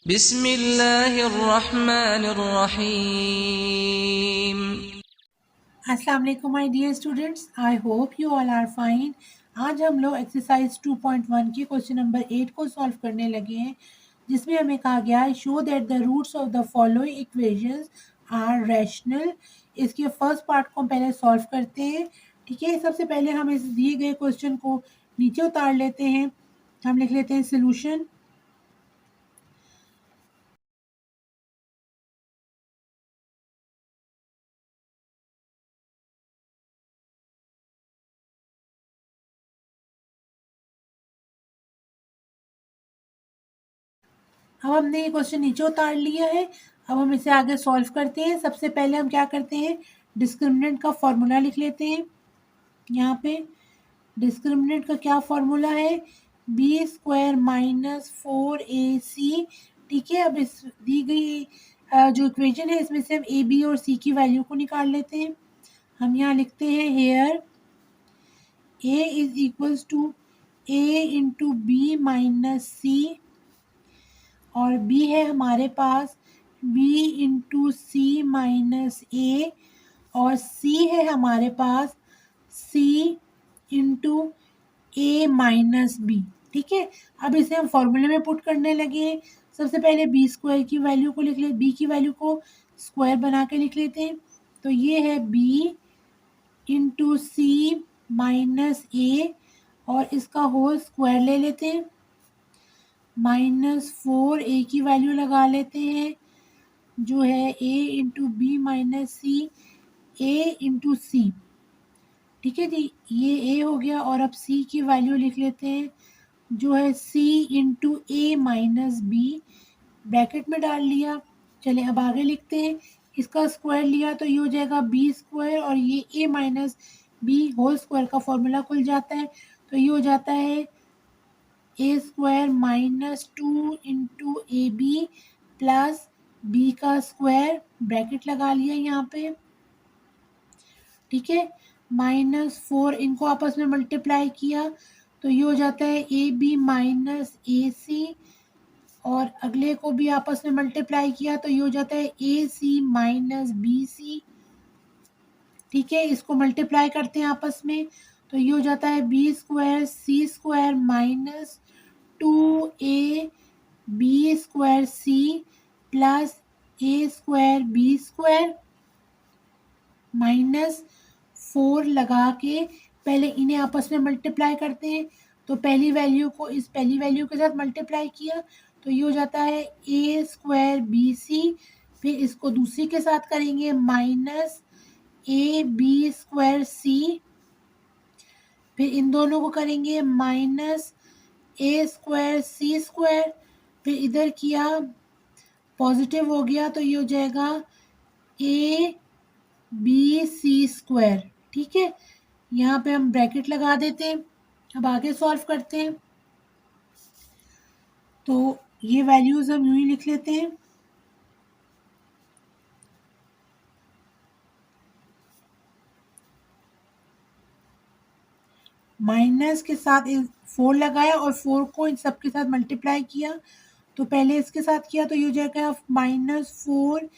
बिस्मिल्लाहिर्रहमानिर्रहीम। अस्सलाम वालेकुम my dear students, I hope you all are fine. आज हम लोग एक्सरसाइज 2.1 के क्वेश्चन नंबर 8 को सॉल्व करने लगे हैं, जिसमें हमें कहा गया है show that the roots of the following equations are rational. इसके फर्स्ट पार्ट को हम पहले सॉल्व करते हैं। ठीक है, सबसे पहले हम इस दिए गए क्वेश्चन को नीचे उतार लेते हैं। हम लिख लेते हैं सोल्यूशन। अब हमने ये क्वेश्चन नीचे उतार लिया है। अब हम इसे आगे सॉल्व करते हैं। सबसे पहले हम क्या करते हैं, डिस्क्रिमिनेंट का फॉर्मूला लिख लेते हैं। यहाँ पे डिस्क्रिमिनेंट का क्या फॉर्मूला है, बी स्क्वायर माइनस 4ac। ठीक है, अब इस दी गई जो इक्वेशन है इसमें से हम ए बी और सी की वैल्यू को निकाल लेते हैं। हम यहाँ लिखते हैं here A is equals to A into B minus C, और b है हमारे पास b into C minus A, और c है हमारे पास c into A minus B. ठीक है, अब इसे हम फॉर्मूले में पुट करने लगे हैं। सबसे पहले बी स्क्वायर की वैल्यू को लिख ले, बी की वैल्यू को स्क्वायर बना के लिख लेते हैं। तो ये है B into C minus A, और इसका होल स्क्वायर ले लेते हैं। -4 ए की वैल्यू लगा लेते हैं, जो है ए इंटू बी माइनस सी, ए इंटू सी। ठीक है जी, ये ए हो गया, और अब सी की वैल्यू लिख लेते हैं, जो है सी into A minus B, bracket में डाल लिया। चलिए अब आगे लिखते हैं। इसका स्क्वायर लिया तो ये हो जाएगा बी स्क्वायर, और ये A minus B whole square का फॉर्मूला खुल जाता है। तो ये हो जाता है A square minus 2 into A B plus B का स्क्वायर, ब्रैकेट लगा लिया यहाँ पे। ठीक है, -4 इनको आपस में मल्टीप्लाई किया तो ये हो जाता है ए बी माइनस ए सी, और अगले को भी आपस में मल्टीप्लाई किया तो ये हो जाता है ए सी माइनस बी सी। ठीक है, इसको मल्टीप्लाई करते हैं आपस में तो ये हो जाता है B square C square minus 2a B square C plus A square B square, -4 लगा के पहले इन्हें आपस में मल्टीप्लाई करते हैं। तो पहली वैल्यू को इस पहली वैल्यू के साथ मल्टीप्लाई किया तो ये हो जाता है ए स्क्वायर बी सी, फिर इसको दूसरी के साथ करेंगे माइनस ए बी स्क्वायर सी, फिर इन दोनों को करेंगे माइनस ए स्क्वायर सी स्क्वायर, फिर इधर किया पॉजिटिव हो गया तो ये हो जाएगा ए बी सी स्क्वायर। ठीक है, यहाँ पे हम ब्रैकेट लगा देते हैं। अब आगे सॉल्व करते हैं। तो ये वैल्यूज हम यूं ही लिख लेते हैं। माइनस के साथ 4 लगाया और 4 को इन सब के साथ मल्टीप्लाई किया। तो पहले इसके साथ किया तो ये हो जाएगा -4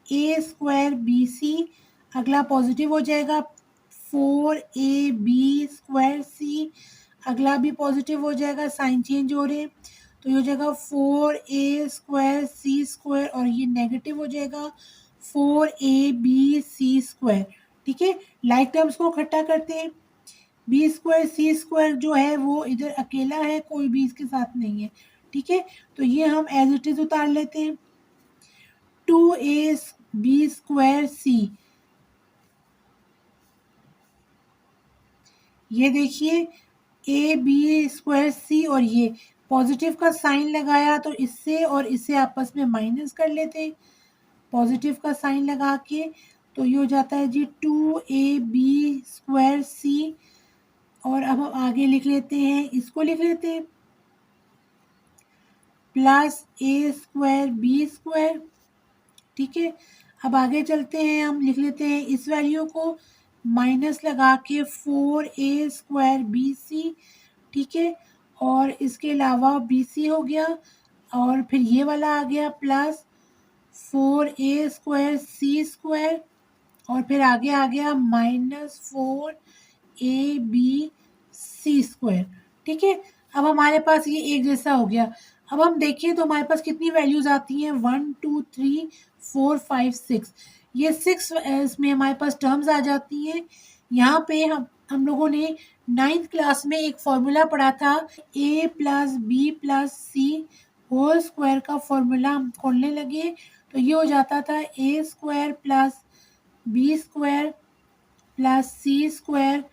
ए स्क्वायर बी सी, अगला पॉजिटिव हो जाएगा 4 ए बी स्क्वायर सी, अगला भी पॉजिटिव हो जाएगा, साइन चेंज हो रहे हैं तो ये हो जाएगा 4 ए स्क्वायर सी स्क्वायर, और ये नेगेटिव हो जाएगा 4 ए बी सी स्क्वायर। ठीक है, लाइक टर्म्स को इकट्ठा करते हैं। बी स्क्वायर सी स्क्वायर जो है वो इधर अकेला है, कोई भी इसके साथ नहीं है। ठीक है, तो ये हम एज इट इज उतार लेते हैं। 2a बी स्क्वायर सी, ये देखिए ए बी स्क्वायर सी, और ये पॉजिटिव का साइन लगाया तो इससे और इससे आपस में माइनस कर लेते हैं पॉजिटिव का साइन लगा के। तो ये हो जाता है जी 2a बी स्क्वायर सी, और अब हम आगे लिख लेते हैं, इसको लिख लेते हैं plus A square B square. ठीक है, अब आगे चलते हैं, हम लिख लेते हैं इस वैल्यू को माइनस लगा के 4 ए स्क्वायर बी सी। ठीक है, और इसके अलावा बी सी हो गया। और फिर ये वाला आ गया प्लस 4a² c² और फिर आगे आ गया -4ab ठीक है। अब हमारे पास ये एक जैसा हो गया। अब हम देखें तो हमारे पास कितनी वैल्यूज आती हैं, 1 2 3 4 5 6। ये 6 इसमें हमारे पास टर्म्स आ जाती हैं। यहाँ पे हम लोगों ने 9th क्लास में एक फॉर्मूला पढ़ा था, a + b + c whole square का फॉर्मूला हम खोलने लगे तो ये हो जाता था a² + b² + c²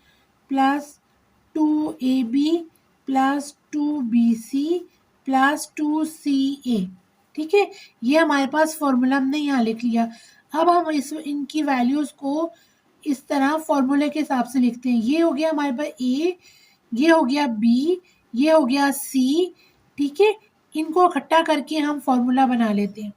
+ 2ab + 2bc + 2ca ठीक है। ये हमारे पास फॉर्मूला हमने यहाँ लिख लिया। अब हम इनकी वैल्यूज को इस तरह फॉर्मूले के हिसाब से लिखते हैं। ये हो गया हमारे पास a, ये हो गया b, ये हो गया c ठीक है। इनको इकट्ठा करके हम फॉर्मूला बना लेते हैं।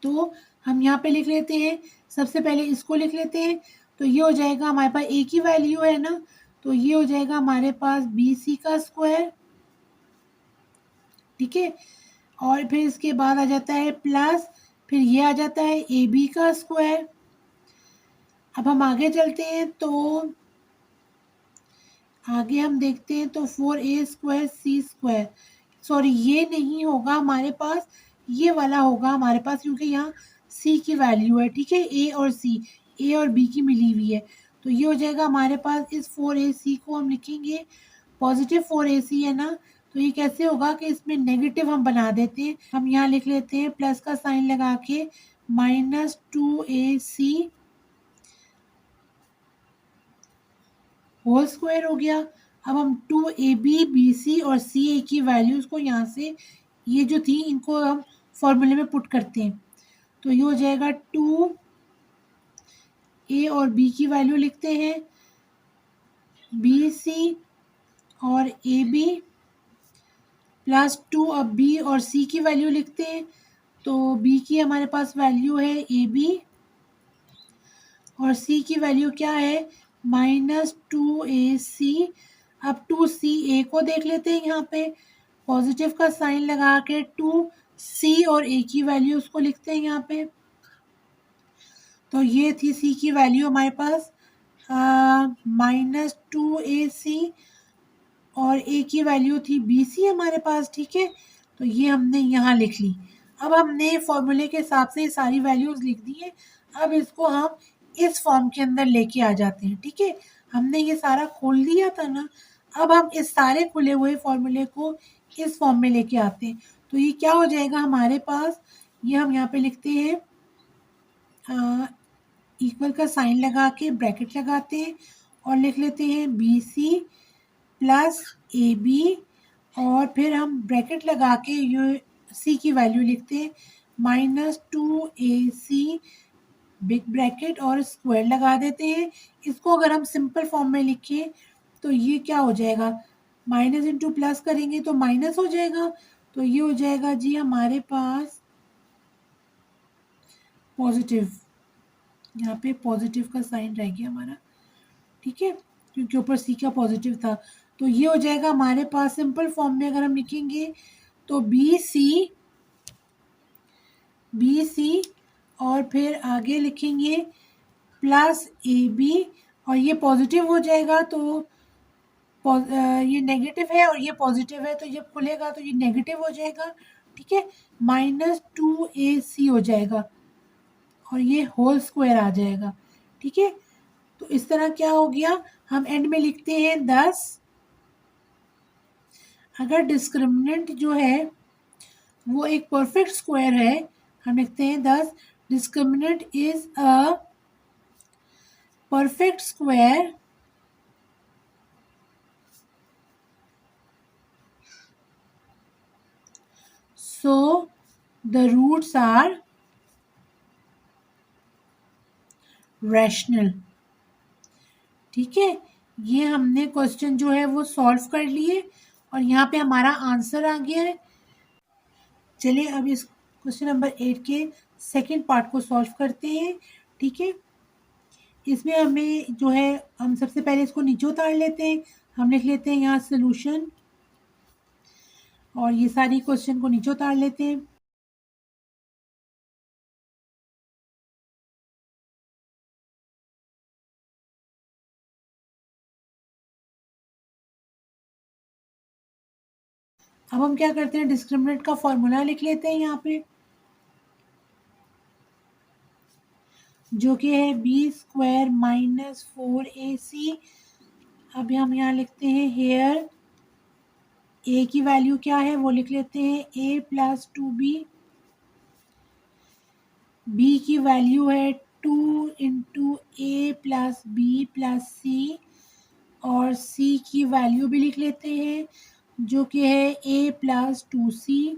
तो हम यहाँ पे लिख लेते हैं, सबसे पहले इसको लिख लेते हैं। तो ये हो जाएगा हमारे पास a की वैल्यू है ना, तो ये हो जाएगा हमारे पास bc² ठीक है। और फिर इसके बाद आ जाता है प्लस, फिर ये आ जाता है ab²। अब हम आगे चलते हैं तो आगे हम देखते हैं तो 4a² c², सॉरी ये नहीं होगा हमारे पास, ये वाला होगा हमारे पास क्योंकि यहाँ c की वैल्यू है ठीक है। a और c, a और b की मिली हुई है। तो ये हो जाएगा हमारे पास, इस 4ac को हम लिखेंगे पॉजिटिव 4ac है ना, तो ये कैसे होगा कि इसमें नेगेटिव हम बना देते हैं। हम यहाँ लिख लेते हैं प्लस का साइन लगा के -2ac होल स्क्वायर हो गया। अब हम 2ab bc और ca की वैल्यूज को यहाँ से, ये जो थी इनको हम फॉर्मूले में पुट करते हैं। तो ये हो जाएगा 2a और b की वैल्यू लिखते हैं, bc और ab +2 अब b और c की वैल्यू लिखते हैं। तो b की हमारे पास वैल्यू है ab और c की वैल्यू क्या है -2ac। अब 2ca को देख लेते हैं, यहाँ पे पॉजिटिव का साइन लगा के 2c और a की वैल्यू उसको लिखते हैं यहाँ पे। तो ये थी c की वैल्यू हमारे पास -2ac और a की वैल्यू थी bc हमारे पास ठीक है। तो ये हमने यहाँ लिख ली। अब हमने फॉर्मूले के हिसाब से सारी वैल्यूज लिख दी है। अब इसको हम इस फॉर्म के अंदर लेके आ जाते हैं ठीक है। हमने ये सारा खोल दिया था ना, अब हम इस सारे खुले हुए फॉर्मूले को इस फॉर्म में लेके आते हैं। तो ये क्या हो जाएगा हमारे पास, ये हम यहाँ पे लिखते हैं इक्वल का साइन लगा के ब्रैकेट लगाते हैं और लिख लेते हैं BC + AB और फिर हम ब्रैकेट लगा के ये C की वैल्यू लिखते हैं -2AC बिग ब्रैकेट और स्क्वायर लगा देते हैं। इसको अगर हम सिंपल फॉर्म में लिखें तो ये क्या हो जाएगा, माइनस इंटू प्लस करेंगे तो माइनस हो जाएगा। तो ये हो जाएगा जी हमारे पास पॉजिटिव, यहाँ पे पॉजिटिव का साइन रह गया हमारा ठीक है, क्योंकि ऊपर सी का पॉजिटिव था। तो ये हो जाएगा हमारे पास सिंपल फॉर्म में अगर हम लिखेंगे तो बी सी और फिर आगे लिखेंगे +AB और ये पॉजिटिव हो जाएगा तो ये नेगेटिव है और ये पॉजिटिव है तो जब खुलेगा तो ये नेगेटिव हो जाएगा ठीक है। -2AC हो जाएगा और ये होल स्क्वायर आ जाएगा ठीक है। तो इस तरह क्या हो गया, हम एंड में लिखते हैं 10। अगर डिस्क्रिमिनेंट जो है वो एक परफेक्ट स्क्वायर है, हम लिखते हैं 10 discriminant is a perfect square so the roots are rational ठीक है। ये हमने क्वेश्चन जो है वो सॉल्व कर लिए और यहाँ पे हमारा आंसर आ गया है। चलिए अब इस क्वेश्चन नंबर 8 के सेकंड पार्ट को सॉल्व करते हैं ठीक है। इसमें हमें जो है, हम सबसे पहले इसको नीचे उतार लेते हैं। हम लिख लेते हैं यहाँ सोल्यूशन और ये सारी क्वेश्चन को नीचे उतार लेते हैं। अब हम क्या करते हैं, डिस्क्रिमिनेंट का फॉर्मूला लिख लेते हैं यहाँ पे, जो कि है बी स्क्वायर माइनस 4ac। अब हम यहाँ लिखते हैं हेयर ए की वैल्यू क्या है वो लिख लेते हैं a प्लस 2b, बी की वैल्यू है 2 इंटू ए प्लस बी प्लस सी, और सी की वैल्यू भी लिख लेते हैं जो कि है a प्लस 2c।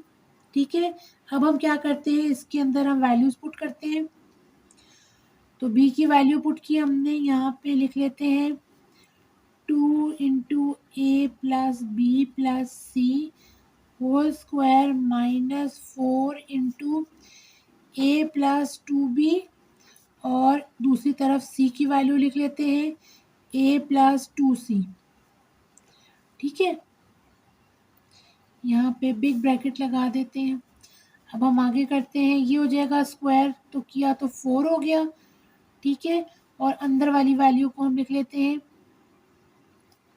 ठीक है, अब हम क्या करते हैं, इसके अंदर हम वैल्यूज पुट करते हैं। तो b की वैल्यू पुट की हमने, यहाँ पे लिख लेते हैं 2 इंटू ए plus B plus C whole square minus 4 into ए प्लस 2b, और दूसरी तरफ c की वैल्यू लिख लेते हैं a प्लस 2c। ठीक है, यहाँ पे बिग ब्रैकेट लगा देते हैं। अब हम आगे करते हैं, ये हो जाएगा स्क्वायर तो किया तो 4 हो गया। ठीक है, और अंदर वाली वैल्यू को हम लिख लेते हैं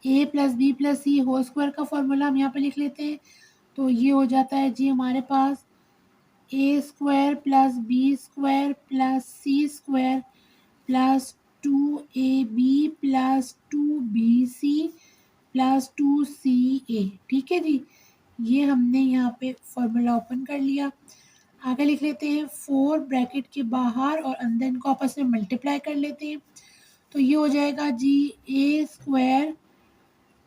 a plus B plus C whole square का फॉर्मूला हम यहाँ पे लिख लेते हैं। तो ये हो जाता है जी हमारे पास A square plus B square plus C square plus 2ab plus 2bc plus 2ca। ठीक है जी, ये हमने यहाँ पे फॉर्मूला ओपन कर लिया। आगे लिख लेते हैं 4 ब्रैकेट के बाहर और अंदर इनको आपस में मल्टीप्लाई कर लेते हैं। तो ये हो जाएगा जी A square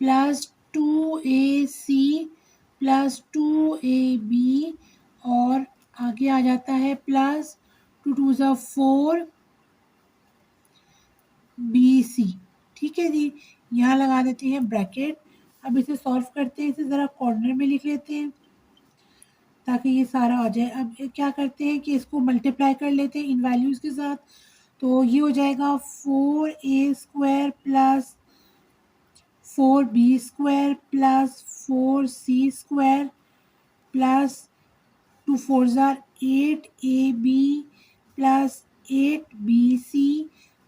plus 2ac plus 2ab, और आगे आ जाता है प्लस 2 टू ज़ा 4 bc। ठीक है जी, यहाँ लगा देते हैं ब्रैकेट। अब इसे सॉल्व करते हैं, इसे ज़रा कॉर्नर में लिख लेते हैं ताकि ये सारा आ जाए। अब क्या करते हैं कि इसको मल्टीप्लाई कर लेते हैं इन वैल्यूज़ के साथ। तो ये हो जाएगा 4a square plus 4b square plus 4c square plus 2 4 ज़ार 8ab plus 8bc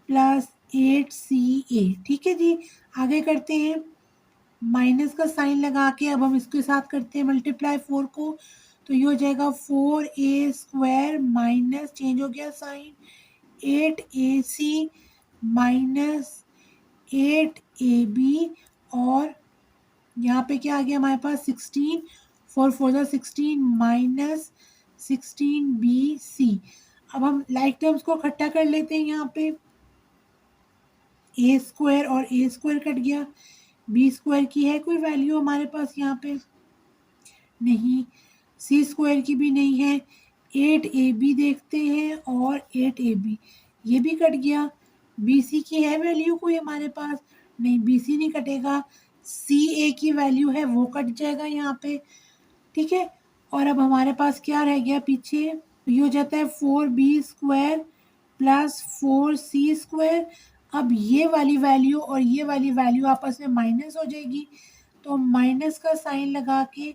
plus 8ca। ठीक है जी, आगे करते हैं, माइनस का साइन लगा के अब हम इसके साथ करते हैं मल्टीप्लाई 4 को। तो ये हो जाएगा 4a स्क्वायर माइनस, चेंज हो गया साइन, 8ac माइनस 8ab, और यहाँ पे क्या आ गया हमारे पास 16, 4 4 ज़ा 16 माइनस 16bc। अब हम लाइक टर्म्स को इकट्ठा कर लेते हैं, यहाँ पे ए स्क्वायर और ए स्क्वायर कट गया, बी स्क्वायर की है कोई वैल्यू हमारे पास यहाँ पे नहीं, सी स्क्वायर की भी नहीं है, 8ab देखते हैं और 8ab ये भी कट गया, bc की है वैल्यू कोई हमारे पास नहीं, bc नहीं कटेगा, ca की वैल्यू है वो कट जाएगा यहाँ पे। ठीक है, और अब हमारे पास क्या रह गया पीछे, ये हो जाता है 4b square plus 4c square. अब ये वाली वैल्यू और ये वाली वैल्यू आपस में माइनस हो जाएगी, तो माइनस का साइन लगा के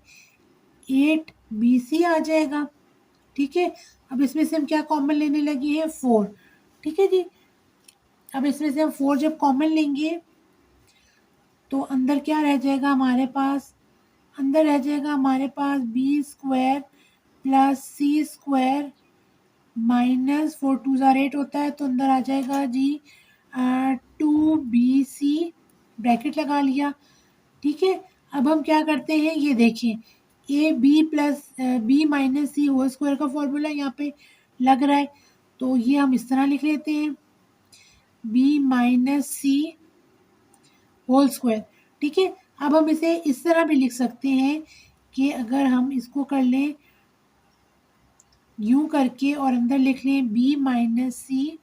8bc आ जाएगा। ठीक है, अब इसमें से हम क्या कॉमन लेने लगे हैं 4। ठीक है जी, अब इसमें से हम 4 जब कॉमन लेंगे तो अंदर क्या रह जाएगा हमारे पास, अंदर रह जाएगा हमारे पास B square plus C square minus 4 2 ज़ार 8 होता है, तो अंदर आ जाएगा जी 2bc, ब्रैकेट लगा लिया। ठीक है, अब हम क्या करते हैं, ये देखें A B plus B minus C whole square का फॉर्मूला यहाँ पे लग रहा है, तो ये हम इस तरह लिख लेते हैं B minus C whole square. ठीक है, अब हम इसे इस तरह भी लिख सकते हैं कि अगर हम इसको कर लें यूं करके और अंदर लिख लें बी माइनस सी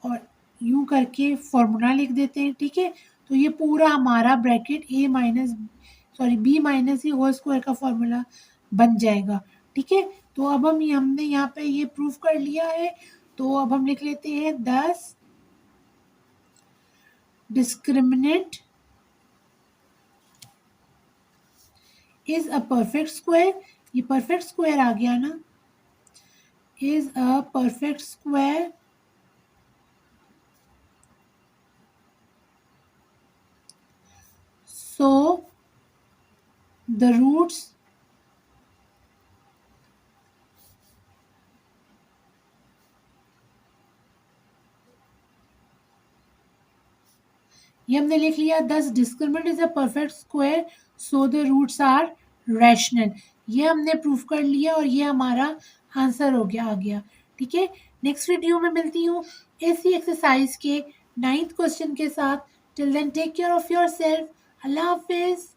और यूं करके फॉर्मूला लिख देते हैं। ठीक है, तो ये पूरा हमारा ब्रैकेट ए minus sorry B minus C whole square का फॉर्मूला बन जाएगा। ठीक है, तो अब हमने यहाँ पे ये प्रूफ कर लिया है, तो अब हम लिख लेते हैं 10 discriminant is a perfect square, ये परफेक्ट स्क्वायर आ गया ना, is a perfect square so the roots ये हमने लिख लिया, दस discriminant is a perfect square so the roots are rational. ये हमने प्रूफ कर लिया और ये हमारा आंसर हो गया, आ गया। ठीक है, नेक्स्ट वीडियो में मिलती हूँ इसी एक्सरसाइज के 9th क्वेश्चन के साथ। Till then take care of your self. अल्लाह हाफिज।